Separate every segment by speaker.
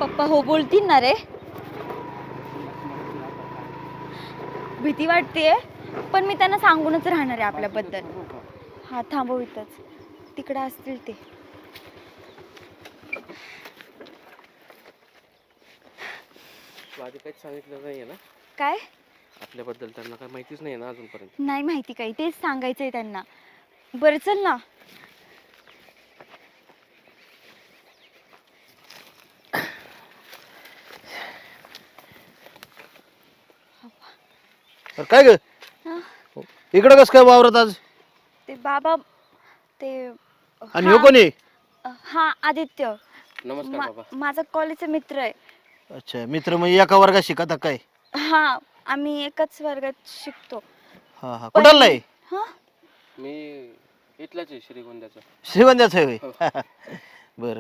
Speaker 1: पप्पा हो बोलतील ना रे. भीती वाटतेय पण मी त्यांना सांगूनच राहणार आहे आपल्याबद्दल. हा थांबव इथंच, तिकडे असतील ते.
Speaker 2: आधी काहीच सांगितलं नाहीये ना
Speaker 1: काय?
Speaker 2: आपल्याबद्दल त्यांना काही माहितीच नाही ना अजूनपर्यंत.
Speaker 1: नाही माहिती काही, तेच सांगायचंय त्यांना. बरं चल ना.
Speaker 3: काय ग इकडं कस काय वावरत आज?
Speaker 1: ते बाबा ते
Speaker 3: आणि हो कोणी?
Speaker 1: हा आदित्य,
Speaker 2: नमस्कार बाबा.
Speaker 1: माझा कॉलेजचा मित्र आहे.
Speaker 3: अच्छा मित्र म्हणजे एका वर्गात शिकता काय?
Speaker 1: हा आम्ही एकाच वर्गात शिकतो.
Speaker 3: हा हा कुठला आहे?
Speaker 1: हा
Speaker 2: मी इथलाच आहे श्रीगोंद्याचा.
Speaker 3: श्रीगोंद्याच आहे बर.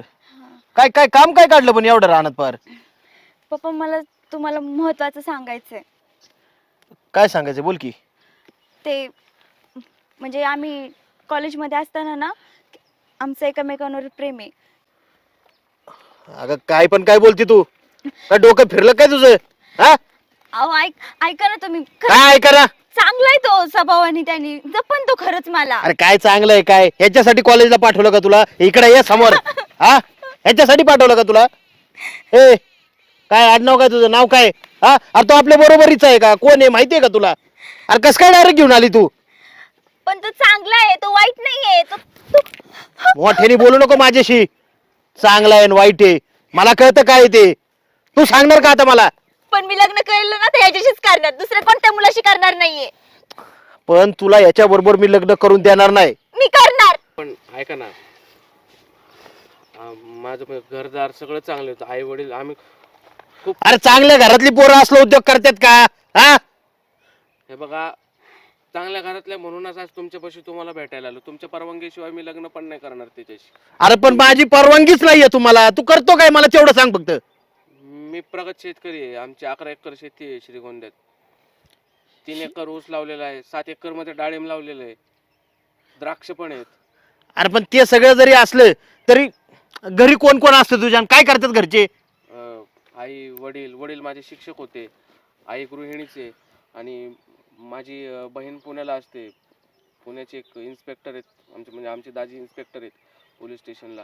Speaker 3: काय काय काम काय काढलं पण एवढं राहणार पार?
Speaker 1: पप्पा मला तुम्हाला महत्वाचं सांगायचंय.
Speaker 3: काय सांगायचं बोल की.
Speaker 1: ते म्हणजे आम्ही कॉलेजमध्ये असताना ना आमचं एकमेकांवर प्रेम आहे.
Speaker 3: अगं काय पण काय बोलती तू? काय डोकं फिरलं काय तुझं? हा
Speaker 1: अहो ऐका ना तुम्ही.
Speaker 3: काय ऐका ना?
Speaker 1: चांगलाय तो स्वभावाने, त्यांनी जपन तो खरंच मला.
Speaker 3: अरे काय चांगलं आहे काय? ह्याच्यासाठी कॉलेजला पाठवलं का तुला? इकडे ये समोर. हा ह्याच्यासाठी पाठवलं का तुला? ए काय आडनाव काय तुझं? नाव काय? हा अरे तो आपल्या बरोबरीचा आहे का? कोण आहे माहितीये का तुला? अरे कस काय डायरेक्ट घेऊन आली तू?
Speaker 1: पण तो चांगला आहे, तो वाईट नाहीये.
Speaker 3: मोठ्याने बोलू नको माझ्याशी. चांगला आहे आणि वाईट आहे मला कळतं काय ते. तू सांगणार का आता मला?
Speaker 1: पण मी लग्न केलं ना तर ह्याच्याशीच करणार, दुसऱ्या कोणत्या मुलाशी करणार नाहीये.
Speaker 3: पण तुला याच्या बरोबर मी लग्न करून देणार नाही.
Speaker 1: मी करणार.
Speaker 2: पण ऐका ना, माझं घरदार सगळं चांगलं होतं. आई वडील आम्ही खूप.
Speaker 3: अरे चांगल्या घरातली पोरं असलं उद्योग करतात का? हा
Speaker 2: हे बघा, चांगल्या घरातल्या म्हणूनच आज तुमच्यापाशी तुम्हाला भेटायला आलो. तुमच्या परवानगीशिवाय मी लग्न पण नाही करणार त्याच्याशी.
Speaker 3: अरे पण माझी परवानगीच नाहीये तुम्हाला. तू करतो काय मला तेवढं सांग फक्त.
Speaker 2: मी प्रगत शेतकरी आहे. आमची 11 एकर शेती आहे श्रीगोंद्यात. 3 एकर ऊस लावलेला आहे, 7 एकर मध्ये डाळिंब लावलेलं आहे, द्राक्ष पण आहेत.
Speaker 3: अरे पण ते सगळं जरी असलं तरी घरी कोण कोण असतं तुझ्या? काय करतात घरचे?
Speaker 2: आई वडील वडील माझे शिक्षक होते, आई गृहिणीचे, आणि माझी बहीण पुण्याला असते. पुण्याचे एक इन्स्पेक्टर आहेत आमचे, म्हणजे आमचे दाजी इन्स्पेक्टर आहेत पोलीस स्टेशनला.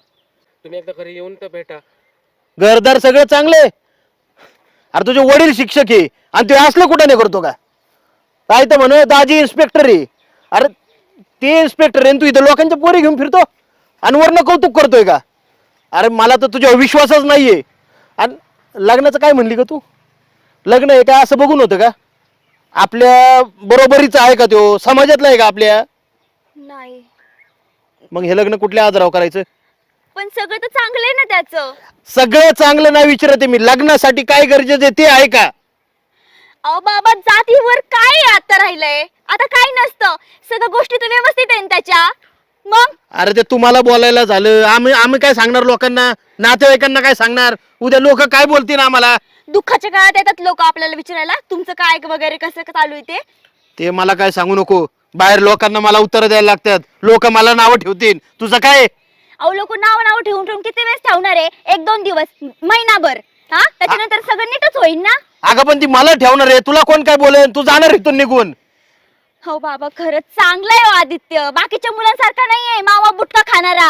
Speaker 2: तुम्ही एकदा घरी येऊन तर भेटा.
Speaker 3: घरदार सगळं चांगले. अरे तुझे वडील शिक्षक आहे आणि तू असलं कुठं नाही करतो का? काय तर म्हण दाजी इन्स्पेक्टर आहे. अरे ते इन्स्पेक्टर आहे तू इथं लोकांच्या पोरी घेऊन फिरतो आणि वरनं कौतुक करतोय का? अरे मला तर तुझ्यावर विश्वासच नाहीये. आणि लग्नाचं काय म्हणली का तू? लग्न आहे का असं बघून होतं का? आपल्या बरोबरीचं आहे का? तो समाजातला आहे का आपल्या?
Speaker 1: नाही.
Speaker 3: मग हे लग्न कुठल्या आधारावर करायचं?
Speaker 1: पण सगळं तर चांगलं आहे ना त्याचं.
Speaker 3: सगळं चांगलं नाही विचारते मी. लग्नासाठी काय गरजेचं आहे ते आहे का?
Speaker 1: अहो बाबा, जातीवर काय आता राहिलंय? आता काय नसतं, सगळ्या गोष्टी तर व्यवस्थित आहे ना त्याच्या. मग
Speaker 3: अरे ते तुम्हाला बोलायला झालं. आम्ही आम्ही काय सांगणार लोकांना? नातेवाईकांना काय सांगणार? उद्या लोक काय बोलतील आम्हाला?
Speaker 1: दुःखाच्या काळात येतात लोक आपल्याला विचारायला तुमचं काय वगैरे कसं चालू आहे ते.
Speaker 3: ते मला काय सांगू नको. बाहेर लोकांना मला उत्तर द्यायला लागतात. लोक मला नावं ठेवतील. तुझं काय?
Speaker 1: अहो लोक नाव ठेवून ठेवून किती वेळेस ठेवणार आहे? 1-2 दिवस, महिनाभर. हा त्याच्यानंतर सगळं नीटच होईल ना.
Speaker 3: अगं पण ती मला ठेवणार आहे. तुला कोण काय बोलेन? तू जाणार इथून निघून.
Speaker 1: हो बाबा, खरंच चांगलाय हो आदित्य. बाकीच्या मुलांसारखा नाहीये मावा बुटका खाणारा.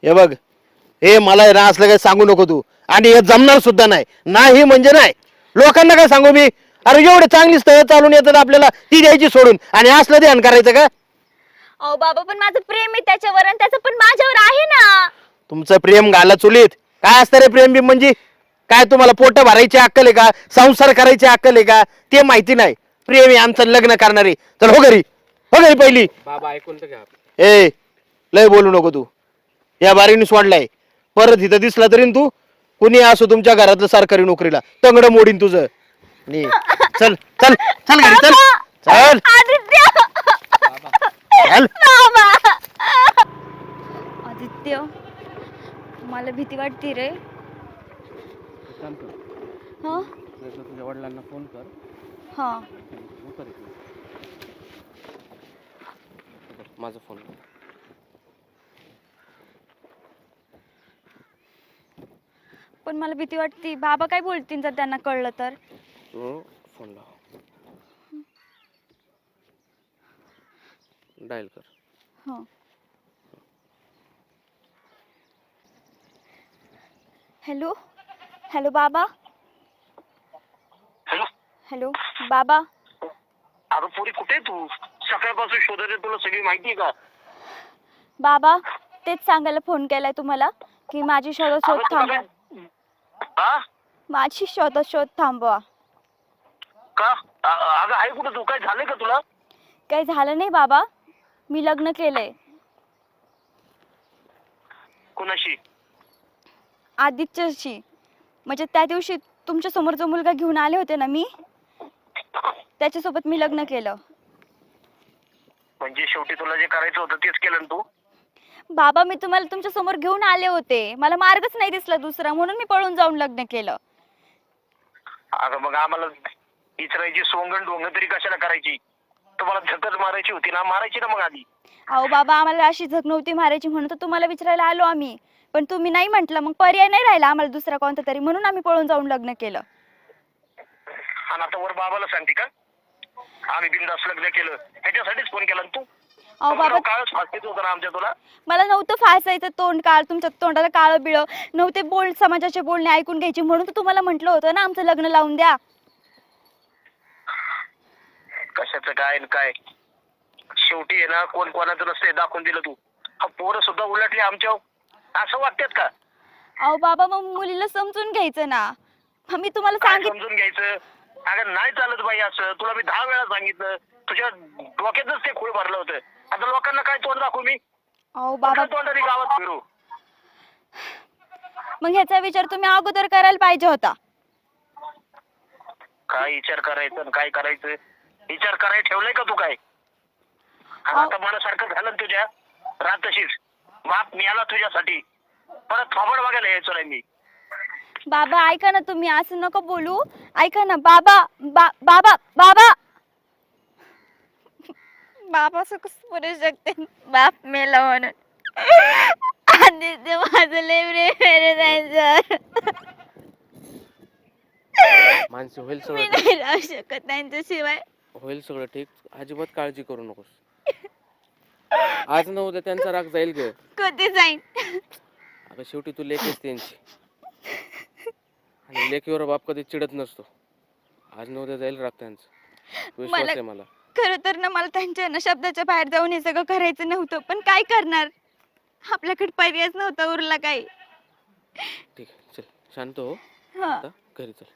Speaker 3: हे बघ, हे मला आहे ना असलं काय सांगू नको तू. आणि हे जमणार सुद्धा नाही. नाही म्हणजे नाही. लोकांना काय सांगू मी? अरे एवढे चांगली स्थळ चालून येतात आपल्याला, ती द्यायची सोडून आणि असलं ध्यान करायचं का?
Speaker 1: अहो बाबा, पण माझं प्रेम आहे त्याच्यावर आणि त्याचं पण माझ्यावर आहे ना.
Speaker 3: तुमचं प्रेम घाला चुलीत. काय असतं रे प्रेम बी म्हणजे? काय तुम्हाला पोट भरायची अक्कल आहे का? संसार करायची अक्कल आहे का? ते माहिती नाही. प्रेम आहे आमचं लग्न करणारे. चल हो घरी, हो घरी पहिली.
Speaker 2: बाबा ऐकून तर घ्या.
Speaker 3: ए लय बोलू नको तू. या बारीने सोडलाय. परत इथं दिसला तरी तू कुणी असो तुमच्या घरातलं सरकारी नोकरीला तंगड मोडीन तुझं. चल चल चल घरी चल चल
Speaker 1: आदित्य.
Speaker 3: चल.
Speaker 1: आदित्य, मला भीती वाटते रे.
Speaker 2: काम कर,
Speaker 1: हा
Speaker 2: तुझ्या वडिलांना फोन कर.
Speaker 1: हा
Speaker 2: माझा फोन.
Speaker 1: पण मला भीती वाटते बाबा काय बोलतील जर त्यांना कळलं तर.
Speaker 2: तू फोन लाव, डायल कर.
Speaker 1: हो. हॅलो हॅलो बाबा.
Speaker 4: हॅलो.
Speaker 1: हॅलो बाबा.
Speaker 4: अगं पोरी कुठे आहे तू? सकाळपासून शोधत आहे, तुला सगळी माहिती आहे का?
Speaker 1: बाबा तेच सांगायला फोन केलाय तुम्हाला की माझी शोध थांबवा.
Speaker 4: हा?
Speaker 1: माझी शोध थांबवा.
Speaker 4: का? अगं आहे कुठे तू? काय झालंय का तुला?
Speaker 1: काही झालं नाही बाबा, मी लग्न केलंय.
Speaker 4: कोणाशी?
Speaker 1: आदित्यशी. म्हणजे त्या दिवशी तुमच्या समोर जो मुलगा घेऊन आले होते ना मी, त्याच्यासोबत मी लग्न केलं.
Speaker 4: म्हणजे शेवटी तुला जे करायचं होतं तेच केलं ना तू?
Speaker 1: बाबा मी तुम्हाला तुमच्या समोर घेऊन आले होते, मला मार्गच नाही दिसला दुसरा, म्हणून मी पळून जाऊन लग्न केलं.
Speaker 4: अगं मग आम्हाला इचरायची सोंगण ढोंग तरी कशाला करायची? तुम्हाला झकच मारायची होती ना, मारायची ना मग आधी.
Speaker 1: अहो बाबा आम्हाला अशी झक नव्हती मारायची, म्हणून तर तुम्हाला विचारायला आलो आम्ही, पण तुम्ही नाही म्हटलं, मग पर्याय नाही राहिला आम्हाला दुसरा कोणता तरी, म्हणून आम्ही पळून जाऊन लग्न केलं.
Speaker 4: आणि आता वर बाबाला सांगते का आम्ही बिनधास्त लग्न केलं? ह्याच्यासाठीच फोन केला ना तू?
Speaker 1: अहो बाबा
Speaker 4: काळच फासतेच होतं ना आमच्या तुला.
Speaker 1: मला नव्हतं फासायचं तोंड काळ, तुमच्या तोंडाला काळं बिळ नव्हते, समाजाचे बोलणे ऐकून घ्यायची, म्हणून तर तुम्हाला म्हटलं होतं ना आमचं लग्न लावून द्या.
Speaker 4: कशाचं काय न काय, शेवटी आहे ना कोण कोणाचं नसते दाखवून दिलं तू. हा पोरं सुद्धा उलटली आमच्यावर, असं वाटतात का?
Speaker 1: अहो बाबा मग मुलीला समजून घ्यायचं ना, मी तुम्हाला
Speaker 4: काय
Speaker 1: सांगितलं.
Speaker 4: समजून घ्यायचं? अगं नाही चालत बाई असं, तुला मी 10 वेळा सांगितलं, तुझ्या डोक्यातच ते खूळ भरलं होतं. आता लोकांना काय तोंड दाखवू मी?
Speaker 1: अहो बाबा
Speaker 4: तोंडाने गावात फिरू?
Speaker 1: मग ह्याचा विचार तुम्ही अगोदर करायला पाहिजे होता.
Speaker 4: काय विचार करायचं आणि काय करायचं? विचार करायला ठेवलंय का तू काय? आणि आता मनासारखं झालं ना तुझ्या, रात तशीच बाप मिळाला तुझ्यासाठी, परत थोबड बघायला यायचो नाही मी.
Speaker 1: बाबा ऐका ना, तुम्ही असं नको बोलू, ऐका ना बाबा. बाबा बाबा बाबा असं कसं बोलू शकते, बाप मेला म्हणून. आदित्य माझं लय प्रेम आहे त्यांच्यावर.
Speaker 2: मानसी होईल
Speaker 1: मी
Speaker 2: सगळं,
Speaker 1: नाही राहू शकत त्यांच्याशिवाय.
Speaker 2: होईल सगळं ठीक, अजिबात काळजी करू नकोस. आज न उद्या त्यांचा राग जाईल ग.
Speaker 1: कधी जाईन?
Speaker 2: अगं शेवटी तू लेखच त्यांची, आणि लेकीवर बाप कधी चिडत नसतो. आज न उद्या जाईल राग त्यांचा, विश्वास आहे मला.
Speaker 1: खरं तर ना मला त्यांच्या ना शब्दाच्या बाहेर जाऊन हे सगळं करायचं नव्हतं, पण काय करणार, आपल्याकडे पर्यायच नव्हता उरला काही.
Speaker 2: ठीक आहे चल, शांत हो,
Speaker 1: हा.
Speaker 2: आता घरी चल.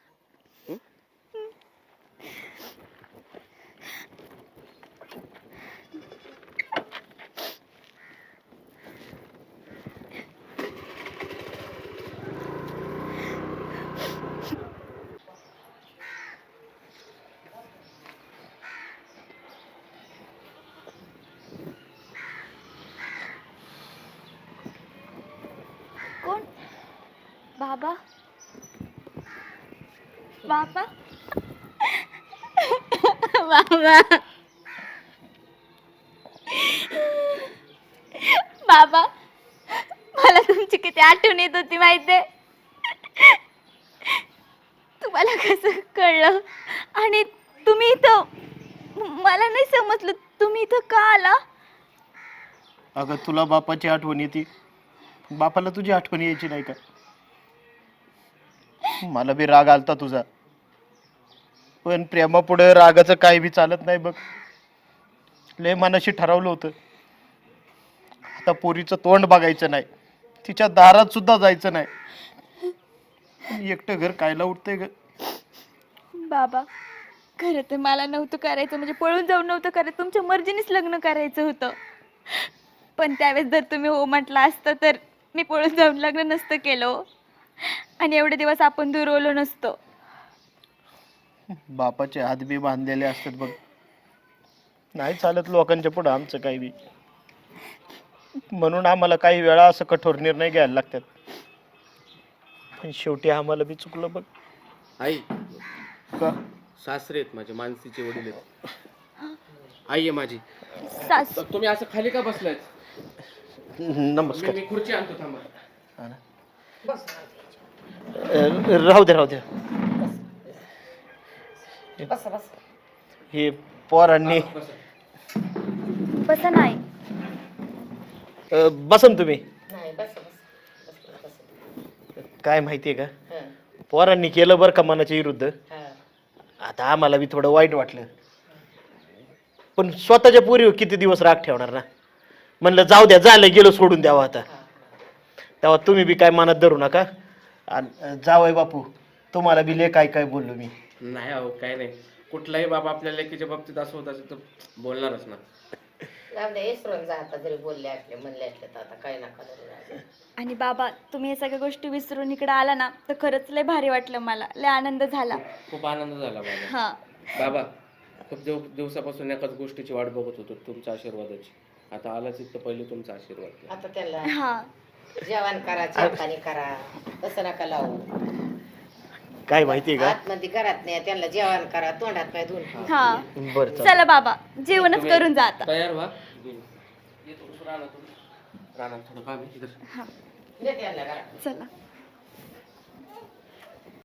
Speaker 1: कोण? बाबा बाबा बाबा बाबा मला तुमची किती आठवण येत होती माहितीये. तुम्हाला कसं कळलं आणि तुम्ही इथं, मला नाही समजलं तुम्ही इथं का आला.
Speaker 3: अगं तुला बापाची आठवण येते, बापाला तुझी आठवण यायची नाही का? मला बी राग आलता तुझा, पण प्रेमापुढे रागाचं काही बी चालत नाही बघ. लय मनाशी ठरवलं होतं, आता पोरीचं तोंड बघायचं नाही, तिच्या दारात सुद्धा जायचं नाही. एकटं घर कायला उठतंय ग?
Speaker 1: बाबा खरं तर मला नव्हतं करायचं, म्हणजे पळून जाऊन नव्हतं करायचं, तुमच्या मर्जीनेच लग्न करायचं होतं. पण त्यावेळेस जर तुम्ही हो म्हटलं असतं तर मी पळून जाऊन लग्न नसतं केलं, आणि एवढे दिवस आपण दुरवलो नसतो.
Speaker 3: बापाचे हात बी बांधलेले असतात बघ, नाही चालत लोकांच्या पुढं आमचं काही बी. म्हणून आम्हाला काही वेळा असं कठोर निर्णय घ्यायला लागतात, पण शेवटी आम्हाला बी चुकलं बघ.
Speaker 2: आई
Speaker 3: का?
Speaker 2: सासरे आहेत माझे, मानसीचे वडील आहेत. आई आहे माझी.
Speaker 1: सास
Speaker 2: तुम्ही असं खाली का बसलायत?
Speaker 3: नमस्कार.
Speaker 2: मी खुर्ची आणतो, थांबा.
Speaker 3: हा ना. राहू द्या राहू द्या.
Speaker 5: बस बस.
Speaker 3: हे पोरांनी
Speaker 1: बसा नाही.
Speaker 3: बसन तुम्ही.
Speaker 5: नाही बस बस बस.
Speaker 3: काय माहितीये का,
Speaker 5: हं,
Speaker 3: पोरांनी केलं बरं का मनाच्या विरुद्ध.
Speaker 5: हं.
Speaker 3: आता आम्हाला बी थोडं वाईट वाटलं, पण स्वतःच्या पोरीवर किती दिवस राग ठेवणार ना. म्हणलं जाऊ द्या, झालं गेलो, सोडून द्यावं आता. तेव्हा तुम्ही बी काय मनात धरू नका. आणि जावय बापू, तुम्हाला बी लय काय काय बोललो मी.
Speaker 2: नाही अहो काय नाही, कुठलाही बाबा आपल्या लेकीच्या बाबतीत असं होत असेल तर बोलणारच ना.
Speaker 5: जाऊ दे, इसरून जा आता. जरी बोलले असले म्हणले असले तर आता काय नका करू.
Speaker 1: आणि बाबा तुम्ही हे सगळ्या गोष्टी विसरून इकडे आला ना तर खरंच लय भारी वाटलं, मला लय आनंद झाला.
Speaker 2: खूप आनंद झाला बाबा.
Speaker 1: हा
Speaker 2: बाबा खूप दिवसापासून एकाच गोष्टीची वाट बघत होतो, तुमच्या आशीर्वादाची. आता आलाच इथं पहिले तुमचा आशीर्वाद.
Speaker 5: आता त्याला
Speaker 1: हा
Speaker 5: जेवण करा, चहा पाणी करा, तसं नका लावू.
Speaker 3: काय माहितीये का,
Speaker 5: आतमध्ये घरात नाही, त्यांना जेवण करा, तोंडात पाय धुवून खा.
Speaker 1: हा
Speaker 3: बरं चालेल.
Speaker 1: चला बाबा, जेवणच
Speaker 2: तुम्ही
Speaker 1: करून जा आता.
Speaker 2: तयार व्हा. येतो रानात थोडं काम आहे इथं.
Speaker 1: हा
Speaker 5: दे त्यांना घरात.
Speaker 1: चला.